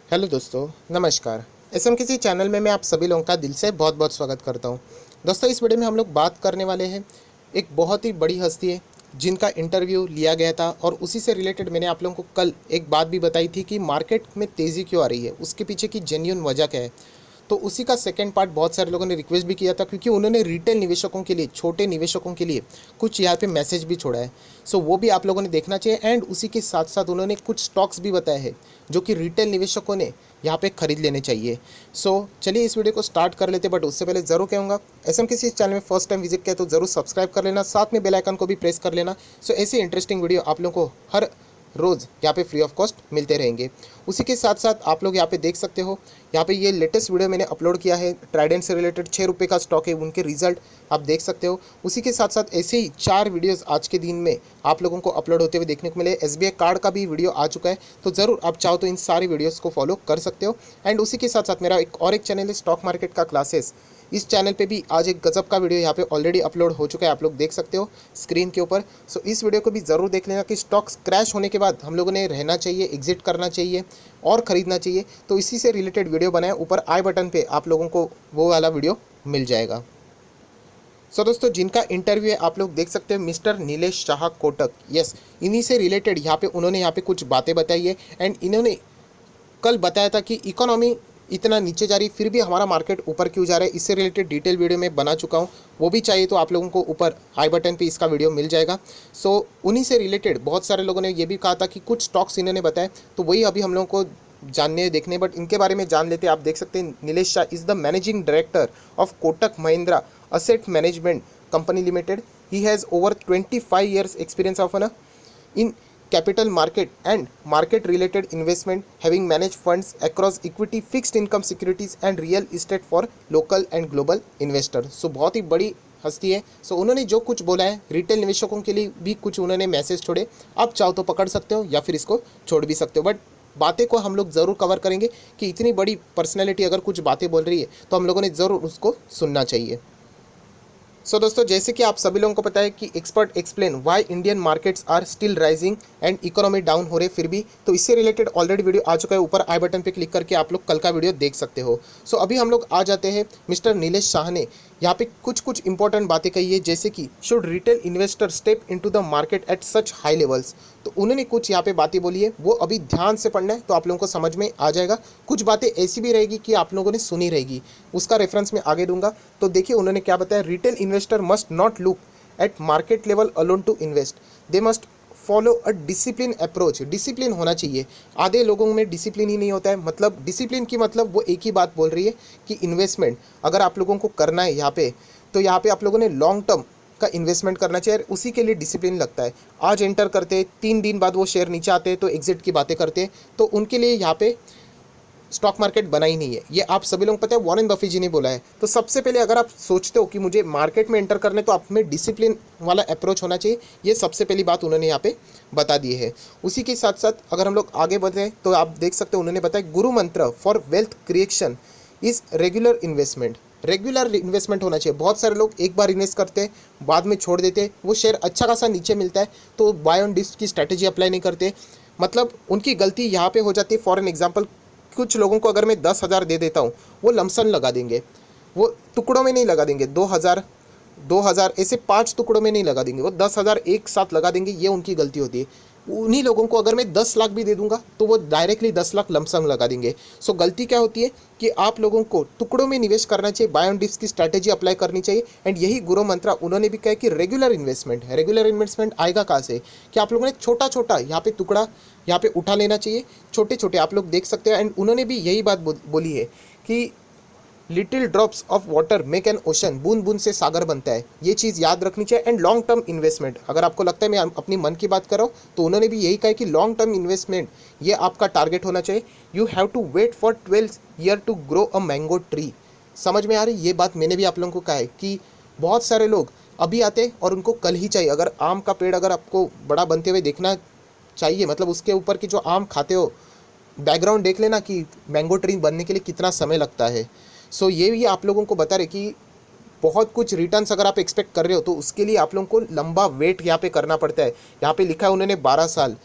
Hello दोस्तों, नमस्कार। SM किसी चैनल में मैं आप सभी लोगों का दिल से बहुत बहुत स्वागत करता हूं। दोस्तों, इस वीडियो में हम लोग बात करने वाले हैं एक बहुत ही बड़ी हस्ती है जिनका इंटरव्यू लिया गया था, और उसी से रिलेटेड मैंने आप लोगों को कल एक बात भी बताई थी कि मार्केट में तेज़ी क्यों आ रही है, उसके पीछे की जेन्युइन वजह क्या है। तो उसी का सेकंड पार्ट बहुत सारे लोगों ने रिक्वेस्ट भी किया था, क्योंकि उन्होंने रिटेल निवेशकों के लिए, छोटे निवेशकों के लिए कुछ यहाँ पे मैसेज भी छोड़ा है। सो वो भी आप लोगों ने देखना चाहिए। एंड उसी के साथ साथ उन्होंने कुछ स्टॉक्स भी बताए हैं जो कि रिटेल निवेशकों ने यहाँ पे खरीद लेने चाहिए। सो चलिए इस वीडियो को स्टार्ट कर लेते हैं। बट उससे पहले ज़रूर कहूँगा, एसएम किसी चैनल में फर्स्ट टाइम विजिट किया तो ज़रूर सब्सक्राइब कर लेना, साथ में बेल आइकन को भी प्रेस कर लेना। सो ऐसी इंटरेस्टिंग वीडियो आप लोगों को हर रोज़ यहाँ पे फ्री ऑफ कॉस्ट मिलते रहेंगे। उसी के साथ साथ आप लोग यहाँ पे देख सकते हो, यहाँ पे ये लेटेस्ट वीडियो मैंने अपलोड किया है ट्राइडेंट से रिलेटेड। 6 रुपये का स्टॉक है, उनके रिजल्ट आप देख सकते हो। उसी के साथ साथ ऐसे ही 4 वीडियोस आज के दिन में आप लोगों को अपलोड होते हुए देखने को मिले। एसबीआई कार्ड का भी वीडियो आ चुका है, तो ज़रूर आप चाहो तो इन सारी वीडियोज़ को फॉलो कर सकते हो। एंड उसी के साथ साथ मेरा एक चैनल है स्टॉक मार्केट का क्लासेस। इस चैनल पे भी आज एक गजब का वीडियो यहाँ पे ऑलरेडी अपलोड हो चुका है, आप लोग देख सकते हो स्क्रीन के ऊपर। सो इस वीडियो को भी ज़रूर देख लेना कि स्टॉक्स क्रैश होने के बाद हम लोगों ने रहना चाहिए, एग्जिट करना चाहिए और ख़रीदना चाहिए। तो इसी से रिलेटेड वीडियो बनाया, ऊपर आई बटन पे आप लोगों को वो वाला वीडियो मिल जाएगा। सो दोस्तों, जिनका इंटरव्यू है आप लोग देख सकते हैं, मिस्टर नीलेश शाह कोटक। यस, इन्हीं से रिलेटेड यहाँ पे उन्होंने यहाँ पे कुछ बातें बताई है। एंड इन्होंने कल बताया था कि इकोनॉमी इतना नीचे जा रही, फिर भी हमारा मार्केट ऊपर क्यों जा रहा है। इससे रिलेटेड डिटेल वीडियो में बना चुका हूँ, वो भी चाहिए तो आप लोगों को ऊपर आई बटन पे इसका वीडियो मिल जाएगा। सो उन्हीं से रिलेटेड बहुत सारे लोगों ने ये भी कहा था कि कुछ स्टॉक्स इन्होंने बताए, तो वही अभी हम लोगों को जानने देखने, बट इनके बारे में जान लेते हैं। आप देख सकते हैं, Nilesh Shah is the managing director of Kotak Mahindra asset management company limited. He has over 25 years experience of an in capital market and market related investment, having managed funds across equity, fixed income securities and real estate for local and global investors। सो बहुत ही बड़ी हस्ती है। सो उन्होंने जो कुछ बोला है retail निवेशकों के लिए भी कुछ उन्होंने मैसेज छोड़े। आप चाहो तो पकड़ सकते हो या फिर इसको छोड़ भी सकते हो, बट बातें को हम लोग ज़रूर कवर करेंगे कि इतनी बड़ी पर्सनैलिटी अगर कुछ बातें बोल रही है तो हम लोगों ने ज़रूर उसको सुनना चाहिए। सो दोस्तों, जैसे कि आप सभी लोगों को पता है कि expert explain why Indian markets are still rising and economy down हो रहे फिर भी। तो इससे रिलेटेड ऑलरेडी वीडियो आ चुका है, ऊपर आई बटन पे क्लिक करके आप लोग कल का वीडियो देख सकते हो। सो अभी हम लोग आ जाते हैं, मिस्टर नीलेश शाह ने यहाँ पे कुछ कुछ इंपॉर्टेंट बातें कही है, जैसे कि should retail investor step into the market at such high levels. तो उन्होंने कुछ यहाँ पे बातें बोली है, वो अभी ध्यान से पढ़ना है तो आप लोगों को समझ में आ जाएगा। कुछ बातें ऐसी भी रहेगी कि आप लोगों ने सुनी रहेगी, उसका रेफरेंस मैं आगे दूंगा। तो देखिए उन्होंने क्या बताया, retail investor must not look at market level alone to invest, they must follow a discipline approach. Discipline होना चाहिए, आधे लोगों में डिसिप्लिन ही नहीं होता है। मतलब डिसिप्लिन की मतलब वो एक ही बात बोल रही है कि इन्वेस्टमेंट अगर आप लोगों को करना है यहाँ पे, तो यहाँ पे आप लोगों ने लॉन्ग टर्म का इन्वेस्टमेंट करना चाहिए, और उसी के लिए डिसिप्लिन लगता है। आज एंटर करते 3 दिन बाद वो शेयर नीचे आते हैं तो एग्जिट की बातें करते हैं, तो उनके लिए यहाँ पे स्टॉक मार्केट बना ही नहीं है। ये आप सभी लोग पता है, वॉरेन बफे जी ने बोला है। तो सबसे पहले अगर आप सोचते हो कि मुझे मार्केट में एंटर करने, तो आप में डिसिप्लिन वाला अप्रोच होना चाहिए। ये सबसे पहली बात उन्होंने यहाँ पे बता दी है। उसी के साथ साथ अगर हम लोग आगे बढ़े तो आप देख सकते हो, उन्होंने बताया गुरु मंत्र for wealth creation is regular investment. Regular investment होना चाहिए। बहुत सारे लोग एक बार इन्वेस्ट करते हैं, बाद में छोड़ देते हैं, वो शेयर अच्छा खासा नीचे मिलता है तो बाय ऑन डिप्स की स्ट्रैटेजी अप्लाई नहीं करते। मतलब उनकी गलती यहाँ पे हो जाती है। फॉर एन एग्जांपल, कुछ लोगों को अगर मैं 10,000 दे देता हूँ, वो लमसम लगा देंगे, वो टुकड़ों में नहीं लगा देंगे। 2,000 2,000 ऐसे 5 टुकड़ों में नहीं लगा देंगे, वो 10,000 एक साथ लगा देंगे। ये उनकी गलती होती है। उन्हीं लोगों को अगर मैं 10 लाख भी दे दूंगा तो वो डायरेक्टली 10 लाख लमसम लगा देंगे। सो गलती क्या होती है कि आप लोगों को टुकड़ों में निवेश करना चाहिए, बाय ऑन डिप्स की स्ट्रैटेजी अप्लाई करनी चाहिए। एंड यही गुरु मंत्र उन्होंने भी कहा कि रेगुलर इन्वेस्टमेंट है। रेगुलर इन्वेस्टमेंट आएगा कहाँ से, कि आप लोगों ने छोटा छोटा यहाँ पे टुकड़ा यहाँ पे उठा लेना चाहिए, छोटे छोटे आप लोग देख सकते हैं। एंड उन्होंने भी यही बात बोली है कि little drops of water make an ocean, बूंद बूंद से सागर बनता है। ये चीज़ याद रखनी चाहिए। एंड लॉन्ग टर्म इन्वेस्टमेंट, अगर आपको लगता है मैं अपनी मन की बात कर रहा हूँ, तो उन्होंने भी यही कहा कि लॉन्ग टर्म इन्वेस्टमेंट ये आपका टारगेट होना चाहिए। You have to wait for 12 year to grow a mango tree. समझ में आ रही ये बात, मैंने भी आप लोगों को कहा है कि बहुत सारे लोग अभी आते और उनको कल ही चाहिए। अगर आम का पेड़ अगर आपको बड़ा बनते हुए देखना चाहिए, मतलब उसके ऊपर की जो आम खाते हो बैकग्राउंड देख लेना कि मैंगो ट्री बनने के लिए कितना समय लगता है। सो ये भी आप लोगों को बता रहे कि बहुत कुछ रिटर्न्स अगर आप एक्सपेक्ट कर रहे हो तो उसके लिए आप लोगों को लंबा वेट यहाँ पे करना पड़ता है। यहाँ पे लिखा है उन्होंने 12 साल।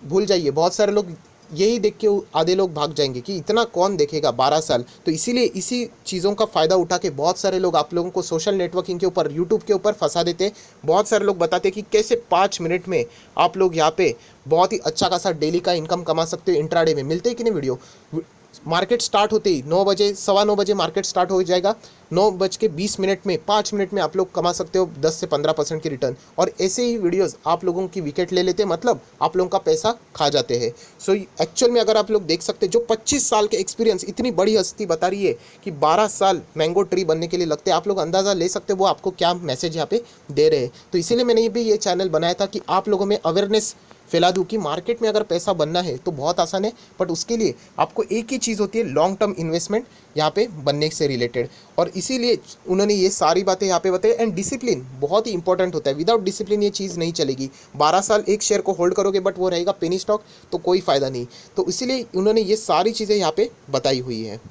भूल जाइए, बहुत सारे लोग यही देख के आधे लोग भाग जाएंगे कि इतना कौन देखेगा 12 साल। तो इसीलिए इसी चीज़ों का फ़ायदा उठा के बहुत सारे लोग आप लोगों को सोशल नेटवर्किंग के ऊपर, यूट्यूब के ऊपर फंसा देते। बहुत सारे लोग बताते कि कैसे 5 मिनट में आप लोग यहाँ पे बहुत ही अच्छा खासा डेली का इनकम कमा सकते हो। इंट्राडे में मिलते ही कि नहीं वीडियो, मार्केट स्टार्ट होते ही 9 बजे, 9:15 मार्केट स्टार्ट हो जाएगा, 9:20 में 5 मिनट में आप लोग कमा सकते हो 10 से 15% की रिटर्न। और ऐसे ही वीडियोस आप लोगों की विकेट ले लेते, मतलब आप लोगों का पैसा खा जाते हैं। सो एक्चुअल में अगर आप लोग देख सकते हैं, जो 25 साल के एक्सपीरियंस इतनी बड़ी हस्ती बता रही है कि 12 साल मैंगो ट्री बनने के लिए लगते हैं, आप लोग अंदाज़ा ले सकते हो वो आपको क्या मैसेज यहाँ पे दे रहे हैं। तो इसीलिए मैंने भी ये चैनल बनाया था कि आप लोगों में अवेयरनेस फैला दूँ कि मार्केट में अगर पैसा बनना है तो बहुत आसान है, बट उसके लिए आपको एक ही चीज़ होती है, लॉन्ग टर्म इन्वेस्टमेंट यहाँ पे बनने से रिलेटेड। और इसीलिए उन्होंने ये सारी बातें यहाँ पे बताई। एंड डिसिप्लिन बहुत ही इंपॉर्टेंट होता है, विदाउट डिसिप्लिन ये चीज़ नहीं चलेगी। 12 साल एक शेयर को होल्ड करोगे बट वो रहेगा पेनी स्टॉक, तो कोई फ़ायदा नहीं। तो इसीलिए उन्होंने ये सारी चीज़ें यहाँ पे बताई हुई है।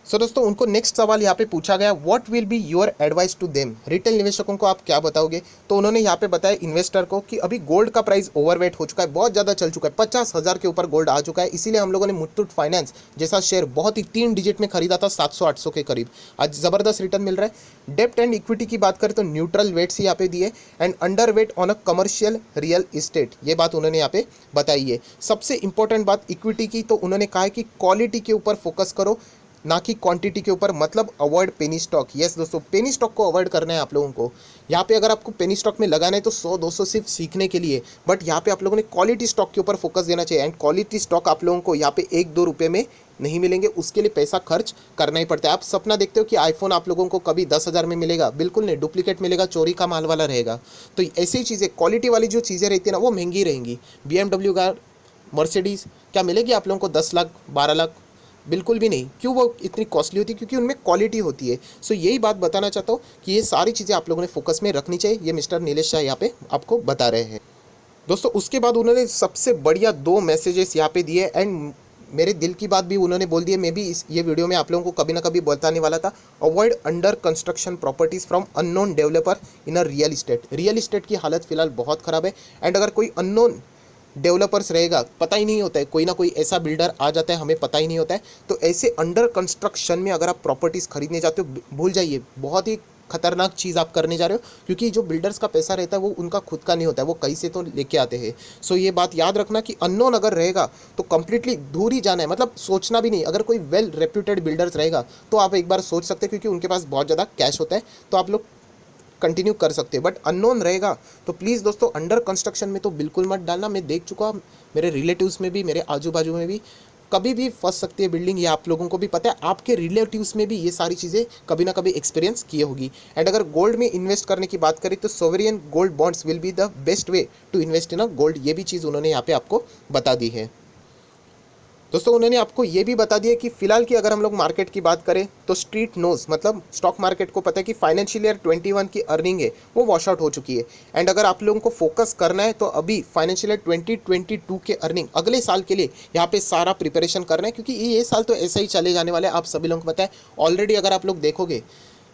सो दोस्तों, उनको नेक्स्ट सवाल यहाँ पे पूछा गया, what will be your advice to them, retail निवेशकों को आप क्या बताओगे। तो उन्होंने यहाँ पे बताया इन्वेस्टर को कि अभी गोल्ड का प्राइस ओवरवेट हो चुका है, बहुत ज़्यादा चल चुका है, 50,000 के ऊपर गोल्ड आ चुका है। इसीलिए हम लोगों ने मुथूट फाइनेंस जैसा शेयर बहुत ही 3 डिजिट में खरीदा था, 700-800 के करीब, आज ज़बरदस्त रिटर्न मिल रहा है। डेप्ट एंड इक्विटी की बात करें तो न्यूट्रल वेट्स यहाँ पे दिए, and under weight on a commercial real estate, ये बात उन्होंने यहाँ पे बताई है। सबसे इंपॉर्टेंट बात इक्विटी की, तो उन्होंने कहा है कि क्वालिटी के ऊपर फोकस करो, ना कि क्वांटिटी के ऊपर, मतलब अवॉइड पेनी स्टॉक। यस दोस्तों, पेनी स्टॉक को अवॉइड करना है आप लोगों को। यहाँ पे अगर आपको पेनी स्टॉक में लगाना है तो 100-200 सिर्फ सीखने के लिए, बट यहाँ पे आप लोगों ने क्वालिटी स्टॉक के ऊपर फोकस देना चाहिए। एंड क्वालिटी स्टॉक आप लोगों को यहाँ पे 1-2 रुपये में नहीं मिलेंगे, उसके लिए पैसा खर्च करना ही पड़ता है। आप सपना देखते हो कि आईफोन आप लोगों को कभी 10,000 में मिलेगा, बिल्कुल नहीं, डुप्लीकेट मिलेगा, चोरी का माल वाला रहेगा। तो ऐसी चीज़ें, क्वालिटी वाली जो चीज़ें रहती है ना, वो महंगी रहेंगी। BMW कार, मर्सिडीज़ क्या मिलेगी आप लोगों को 10 लाख 12 लाख? बिल्कुल भी नहीं। क्यों वो इतनी कॉस्टली होती है? क्योंकि उनमें क्वालिटी होती है। सो यही बात बताना चाहता हूँ कि ये सारी चीज़ें आप लोगों ने फोकस में रखनी चाहिए, ये मिस्टर नीलेश शाह यहाँ पे आपको बता रहे हैं। दोस्तों, उसके बाद उन्होंने सबसे बढ़िया 2 मैसेजेस यहाँ पे दिए, एंड मेरे दिल की बात भी उन्होंने बोल दी है। मैं भी इस ये वीडियो में आप लोगों को कभी ना कभी बताने वाला था। Avoid under construction properties from unknown developer in a real estate. Real estate की हालत फिलहाल बहुत ख़राब है, एंड अगर कोई अननोन डेवलपर्स रहेगा, पता ही नहीं होता है, कोई ना कोई ऐसा बिल्डर आ जाता है, हमें पता ही नहीं होता है। तो ऐसे अंडर कंस्ट्रक्शन में अगर आप प्रॉपर्टीज़ खरीदने जाते हो, भूल जाइए, बहुत ही खतरनाक चीज़ आप करने जा रहे हो, क्योंकि जो बिल्डर्स का पैसा रहता है वो उनका खुद का नहीं होता है, वो कहीं से तो लेके आते हैं। सो ये बात याद रखना कि अननोन अगर रहेगा तो कंप्लीटली दूर ही जाना है, मतलब सोचना भी नहीं। अगर कोई वेल रेप्यूटेड बिल्डर्स रहेगा तो आप एक बार सोच सकते हैं, क्योंकि उनके पास बहुत ज़्यादा कैश होता है, तो आप लोग कंटिन्यू कर सकते हैं। बट अननोन रहेगा तो प्लीज़ दोस्तों, अंडर कंस्ट्रक्शन में तो बिल्कुल मत डालना। मैं देख चुका, मेरे रिलेटिव्स में भी, मेरे आजू बाजू में भी कभी भी फंस सकती है बिल्डिंग, ये आप लोगों को भी पता है, आपके रिलेटिव्स में भी ये सारी चीज़ें कभी ना कभी एक्सपीरियंस किए होगी। एंड अगर गोल्ड में इन्वेस्ट करने की बात करें तो sovereign gold bonds will be the best way to invest in a gold, ये भी चीज़ उन्होंने यहाँ पे आपको बता दी है। दोस्तों, उन्होंने आपको ये भी बता दिया कि फिलहाल की अगर हम लोग मार्केट की बात करें तो स्ट्रीट नोज, मतलब स्टॉक मार्केट को पता है कि फाइनेंशियल ईयर 21 की अर्निंग है वो वॉश आउट हो चुकी है। एंड अगर आप लोगों को फोकस करना है तो अभी फाइनेंशियल ईयर 2022 के अर्निंग अगले साल के लिए यहाँ पे सारा प्रिपरेशन करना है, क्योंकि ये साल तो ऐसा ही चले जाने वाला है, आप सभी लोगों को पता है। ऑलरेडी अगर आप लोग देखोगे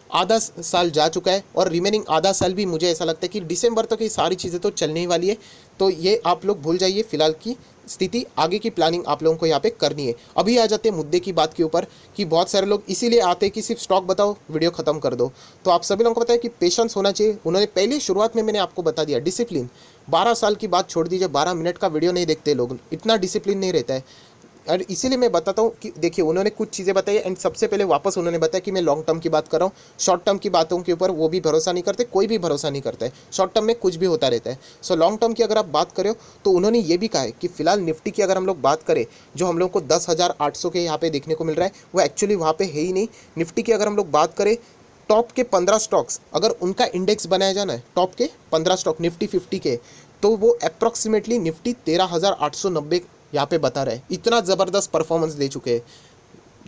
आधा साल जा चुका है, और रिमेनिंग आधा साल भी मुझे ऐसा लगता है कि दिसंबर तक ये सारी चीज़ें तो चलने ही वाली है। तो ये आप लोग भूल जाइए फिलहाल की स्थिति, आगे की प्लानिंग आप लोगों को यहाँ पे करनी है। अभी आ जाते हैं मुद्दे की बात के ऊपर, कि बहुत सारे लोग इसीलिए आते हैं कि सिर्फ स्टॉक बताओ, वीडियो खत्म कर दो। तो आप सभी लोगों को पता है कि पेशेंस होना चाहिए। उन्होंने पहले शुरुआत में मैंने आपको बता दिया, डिसिप्लिन। 12 साल की बात छोड़ दीजिए, 12 मिनट का वीडियो नहीं देखते लोग, इतना डिसिप्लिन नहीं रहता है। और इसीलिए मैं बताता हूँ कि देखिए, उन्होंने कुछ चीज़ें बताई, एंड सबसे पहले वापस उन्होंने बताया कि मैं लॉन्ग टर्म की बात कर रहा हूँ, शॉर्ट टर्म की बातों के ऊपर वो भी भरोसा नहीं करते, कोई भी भरोसा नहीं करता है। शॉर्ट टर्म में कुछ भी होता रहता है। सो लॉन्ग टर्म की अगर आप बात करें तो उन्होंने ये भी कहा है कि फिलहाल निफ्टी की अगर हम लोग बात करें, जो हम लोग को 10,800 के यहाँ पे देखने को मिल रहा है, वो एक्चुअली वहाँ पे है ही नहीं। निफ्टी की अगर हम लोग बात करें, टॉप के 15 स्टॉक्स अगर उनका इंडेक्स बनाया जाना है, टॉप के 15 स्टॉक निफ्टी 50 के, तो वो अप्रॉक्सीमेटली निफ्टी 13,890 यहाँ पे बता रहे हैं। इतना ज़बरदस्त परफॉर्मेंस दे चुके हैं।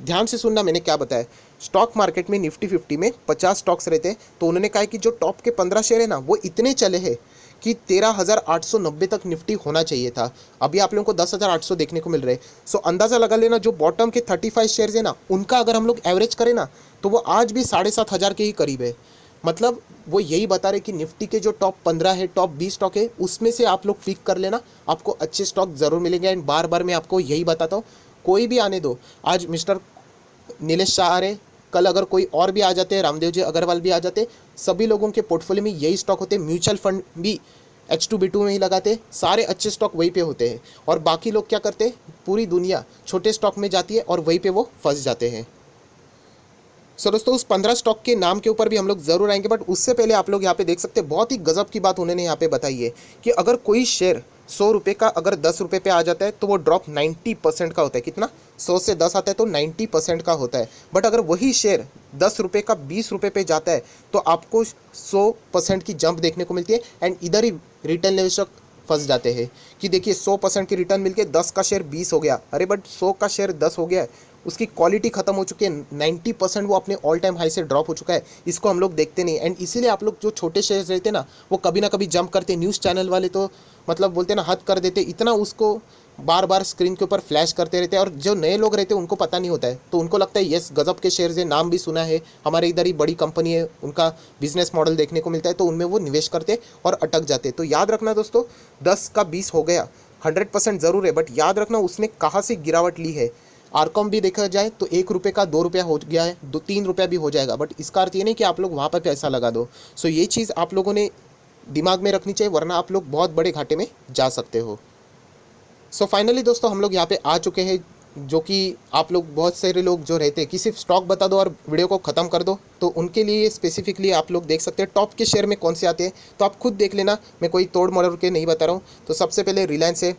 ध्यान से सुनना मैंने क्या बताया। स्टॉक मार्केट में निफ्टी 50 में 50 स्टॉक्स रहते हैं, तो उन्होंने कहा कि जो टॉप के 15 शेयर है ना, वो इतने चले हैं कि 13,890 तक निफ्टी होना चाहिए था। अभी आप लोगों को 10,800 देखने को मिल रहे हैं। सो अंदाज़ा लगा लेना, जो बॉटम के 35 शेयर्स है ना, उनका अगर हम लोग एवरेज करें ना, तो वो आज भी 7,500 के ही करीब है। मतलब वो यही बता रहे कि निफ्टी के जो टॉप 15 है, टॉप 20 स्टॉक है, उसमें से आप लोग पिक कर लेना, आपको अच्छे स्टॉक ज़रूर मिलेंगे। एंड बार बार मैं आपको यही बताता हूँ, कोई भी आने दो, आज मिस्टर नीलेश शाह आ रहे, कल अगर कोई और भी आ जाते हैं, रामदेव जी अग्रवाल भी आ जाते, सभी लोगों के पोर्टफोलियो में यही स्टॉक होते हैं। म्यूचुअल फंड भी H2B2 में ही लगाते, सारे अच्छे स्टॉक वहीं पे होते हैं। और बाकी लोग क्या करते हैं, पूरी दुनिया छोटे स्टॉक में जाती है और वहीं पे वो फंस जाते हैं। सो दोस्तों, उस 15 स्टॉक के नाम के ऊपर भी हम लोग ज़रूर आएंगे, बट उससे पहले आप लोग यहाँ पे देख सकते हैं, बहुत ही गजब की बात उन्होंने यहाँ पे बताई है कि अगर कोई शेयर 100 रुपये का अगर 10 रुपये पे आ जाता है तो वो ड्रॉप 90% का होता है। कितना? 100 से 10 आता है तो 90% का होता है। बट अगर वही शेयर 10 रुपये का 20 रुपये पे जाता है तो आपको 100% की जंप देखने को मिलती है। एंड इधर ही रिटेल निवेशक फंस जाते हैं कि देखिए 100% की रिटर्न मिलके 10 का शेयर 20 हो गया, अरे बट 100 का शेयर 10 हो गया है, उसकी क्वालिटी खत्म हो चुकी है, 90% वो अपने ऑल टाइम हाई से ड्रॉप हो चुका है। इसको हम लोग देखते नहीं। एंड इसीलिए आप लोग जो छोटे शेयर्स रहते हैं ना कभी जंप करते। न्यूज़ चैनल वाले तो मतलब बोलते ना हद कर देते, इतना उसको बार बार स्क्रीन के ऊपर फ्लैश करते रहते हैं। और जो नए लोग रहते हैं उनको पता नहीं होता है, तो उनको लगता है यस गजब के शेयर्स है, नाम भी सुना है, हमारे इधर ही बड़ी कंपनी है, उनका बिजनेस मॉडल देखने को मिलता है, तो उनमें वो निवेश करते और अटक जाते। तो याद रखना दोस्तों, 10 का 20 हो गया, 100% ज़रूर है, बट याद रखना उसने कहाँ से गिरावट ली है। आरकॉम भी देखा जाए तो 1 रुपये का 2 रुपया हो गया है, 2-3 रुपया भी हो जाएगा, बट इसका अर्थ ये नहीं कि आप लोग वहाँ पर पैसा लगा दो। सो ये चीज़ आप लोगों ने दिमाग में रखनी चाहिए, वरना आप लोग बहुत बड़े घाटे में जा सकते हो। सो फाइनली दोस्तों, हम लोग यहाँ पे आ चुके हैं, जो कि आप लोग बहुत सारे लोग जो रहते हैं कि सिर्फ स्टॉक बता दो और वीडियो को ख़त्म कर दो, तो उनके लिए स्पेसिफिकली आप लोग देख सकते हैं टॉप के शेयर में कौन से आते हैं। तो आप खुद देख लेना, मैं कोई तोड़ मरोड़ के नहीं बता रहा हूँ। तो सबसे पहले रिलायंस है,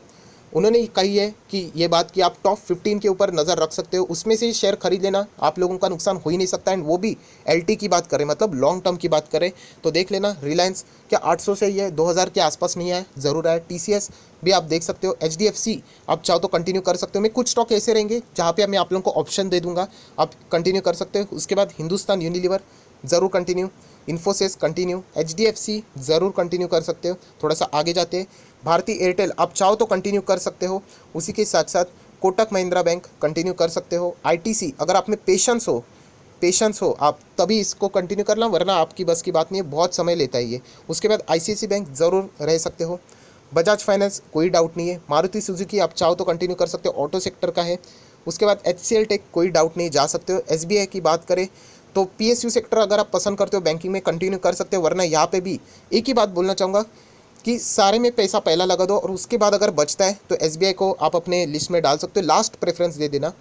उन्होंने कही है कि ये बात कि आप टॉप 15 के ऊपर नज़र रख सकते हो, उसमें से शेयर खरीद लेना, आप लोगों का नुकसान हो ही नहीं सकता। एंड वो भी LT की बात करें, मतलब लॉन्ग टर्म की बात करें, तो देख लेना रिलायंस क्या 800 से ही है, 2000 के आसपास नहीं आया, ज़रूर आया। TCS भी आप देख सकते हो। HDFC आप चाहो तो कंटिन्यू कर सकते हो। मैं कुछ स्टॉक ऐसे रहेंगे जहाँ पे मैं आप लोगों को ऑप्शन दे दूंगा, आप कंटिन्यू कर सकते हो। उसके बाद हिंदुस्तान यूनिलीवर ज़रूर कंटिन्यू, इन्फोसिस कंटिन्यू, HDFC ज़रूर कंटिन्यू कर सकते हो। थोड़ा सा आगे जाते हैं, भारतीय एयरटेल आप चाहो तो कंटिन्यू कर सकते हो। उसी के साथ साथ कोटक महिंद्रा बैंक कंटिन्यू कर सकते हो। ITC अगर आप में पेशेंस हो आप तभी इसको कंटिन्यू करना, वरना आपकी बस की बात नहीं है, बहुत समय लेता है ये। उसके बाद ICICI बैंक ज़रूर रह सकते हो। बजाज फाइनेंस कोई डाउट नहीं है। मारुति सुजुकी आप चाहो तो कंटिन्यू कर सकते हो, ऑटो सेक्टर का है। उसके बाद HCL टेक कोई डाउट नहीं, जा सकते हो। SBI की बात करें तो PSU सेक्टर अगर आप पसंद करते हो बैंकिंग में कंटिन्यू कर सकते हो, वरना यहाँ पे भी एक ही बात बोलना चाहूँगा कि सारे में पैसा पहला लगा दो और उसके बाद अगर बचता है तो SBI को आप अपने लिस्ट में डाल सकते हो, लास्ट प्रेफरेंस दे देना।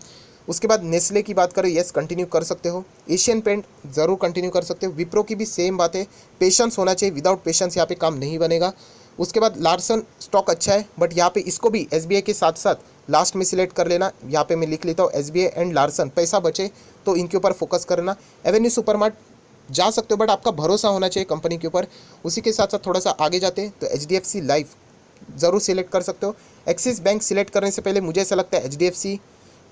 उसके बाद नेस्ले की बात करें, यस कंटिन्यू कर सकते हो। एशियन पेंट ज़रूर कंटिन्यू कर सकते हो। विप्रो की भी सेम बात है, पेशेंस होना चाहिए, विदाउट पेशेंस यहाँ पे काम नहीं बनेगा। उसके बाद लार्सन स्टॉक अच्छा है, बट यहाँ पे इसको भी SBI के साथ साथ लास्ट में सिलेक्ट कर लेना। यहाँ पे मैं लिख लेता हूँ SBI एंड लार्सन, पैसा बचे तो इनके ऊपर फोकस करना। एवेन्यू सुपरमार्ट जा सकते हो, बट आपका भरोसा होना चाहिए कंपनी के ऊपर। उसी के साथ साथ थोड़ा सा आगे जाते हैं तो HDFC लाइफ ज़रूर सिलेक्ट कर सकते हो। एक्सिस बैंक सिलेक्ट करने से पहले मुझे ऐसा लगता है HDFC,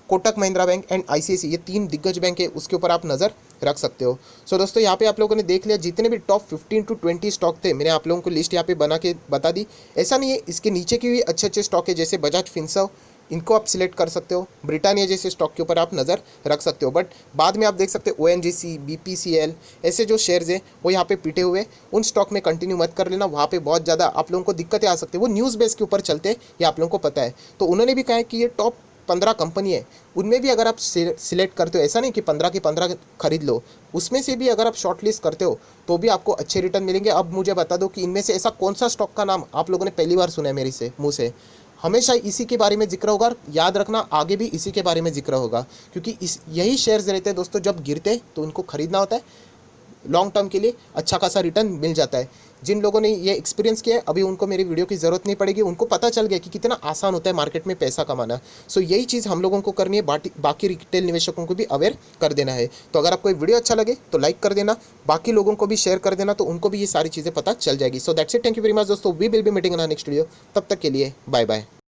Kotak Mahindra bank and ICICI, ये 3 दिग्गज बैंक है, उसके ऊपर आप नज़र रख सकते हो। सो दोस्तों, यहाँ पे आप लोगों ने देख लिया जितने भी टॉप 15 to 20 स्टॉक थे, मैंने आप लोगों को लिस्ट यहाँ पे बना के बता दी। ऐसा नहीं है, इसके नीचे के भी अच्छे स्टॉक है, जैसे बजाज फिनसर्व, इनको आप सिलेक्ट कर सकते हो। ब्रिटानिया जैसे स्टॉक के ऊपर आप नज़र रख सकते हो। बट बाद में आप देख सकते हो ONGC, BPCL ऐसे जो शेयर्स हैं वो यहाँ पे पीटे हुए, उन स्टॉक में कंटिन्यू मत कर लेना, वहाँ पे बहुत ज़्यादा आप लोगों को दिक्कतें आ सकती है। वो न्यूज़ बेस के ऊपर चलते हैं, ये आप लोगों को पता है। तो उन्होंने भी कहा है कि ये टॉप 15 कंपनी है, उनमें भी अगर आप सिलेक्ट करते हो, ऐसा नहीं कि 15 के 15 खरीद लो, उसमें से भी अगर आप शॉर्ट लिस्ट करते हो तो भी आपको अच्छे रिटर्न मिलेंगे। अब मुझे बता दो कि इनमें से ऐसा कौन सा स्टॉक का नाम आप लोगों ने पहली बार सुना है मेरे से मुँह से। हमेशा इसी के बारे में जिक्र होगा, याद रखना आगे भी इसी के बारे में जिक्र होगा, क्योंकि यही शेयर्स रहते हैं दोस्तों, जब गिरते तो उनको खरीदना होता है, लॉन्ग टर्म के लिए अच्छा खासा रिटर्न मिल जाता है। जिन लोगों ने ये एक्सपीरियंस किया है, अभी उनको मेरी वीडियो की ज़रूरत नहीं पड़ेगी, उनको पता चल गया कि कितना आसान होता है मार्केट में पैसा कमाना। सो यही चीज़ हम लोगों को करनी है, बाकी रिटेल निवेशकों को भी अवेयर कर देना है। तो अगर आपको ये वीडियो अच्छा लगे तो लाइक कर देना, बाकी लोगों को भी शेयर कर देना, तो उनको भी ये सारी चीज़ें पता चल जाएगी। So that's it, thank you very much दोस्तों, we will be meeting in next video. तब तक के लिए बाय बाय।